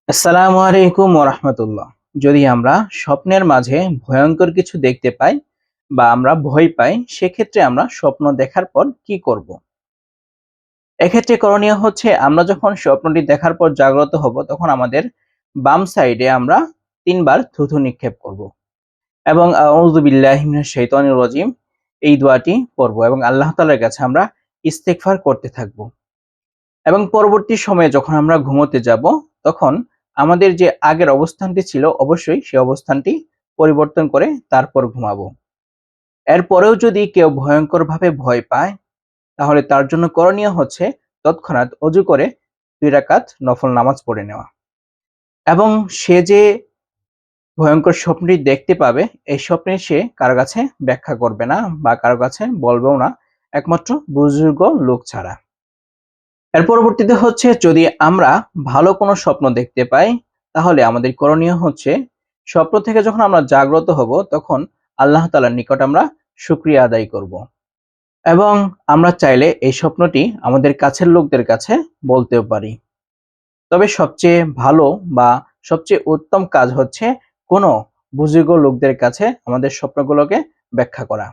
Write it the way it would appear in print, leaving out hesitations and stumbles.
আসসালামু আলাইকুম ওয়া রাহমাতুল্লাহ। যদি আমরা স্বপ্নের মাঝে ভয়ঙ্কর কিছু দেখতে পাই বা আমরা ভয় পাই, সেক্ষেত্রে আমরা স্বপ্ন দেখার পর কি করব? এক্ষেত্রে করণীয় হচ্ছে আমরা যখন স্বপ্নটি দেখার পর জাগ্রত হব, তখন আমাদের বাম সাইডে আমরা ৩ বার থুথু নিক্ষেপ করব এবং আউযু বিল্লাহি মিনাশ শাইতানির রাজিম এই দোয়াটি পড়ব এবং আল্লাহ তাআলার কাছে আমরা ইস্তেগফার করতে থাকব। এবং পরবর্তী সময়ে যখন আমরা ঘুমোতে যাব, তখন আমাদের যে আগের অবস্থানটি ছিল অবশ্যই সে অবস্থানটি পরিবর্তন করে তারপর ঘুমাবো। এরপরেও যদি কেউ ভয়ঙ্করভাবে ভয় পায়, তাহলে তার জন্য করণীয় হচ্ছে তৎক্ষণাৎ অজু করে ২ রাকাত নফল নামাজ পড়ে নেওয়া। এবং সে যে ভয়ঙ্কর স্বপ্নটি দেখতে পাবে, এই স্বপ্নে সে কারো কাছে ব্যাখ্যা করবে না বা কারো কাছে বলবেও না, একমাত্র বুজুর্গ লোক ছাড়া। এর পরবর্তীতে হচ্ছে যদি আমরা ভালো কোনো স্বপ্ন দেখতে পাই, তাহলে আমাদের করণীয় হচ্ছে স্বপ্ন থেকে যখন আমরা জাগ্রত হব, তখন আল্লাহ তাআলার নিকট আমরা শুকরিয়া আদায় করব এবং আমরা চাইলে এই স্বপ্নটি আমাদের কাছের লোকদের কাছে বলতেও পারি। তবে সবচেয়ে ভালো বা সবচেয়ে উত্তম কাজ হচ্ছে কোনো বুজুর্গ লোকদের কাছে আমাদের স্বপ্নগুলোকে ব্যাখ্যা করা।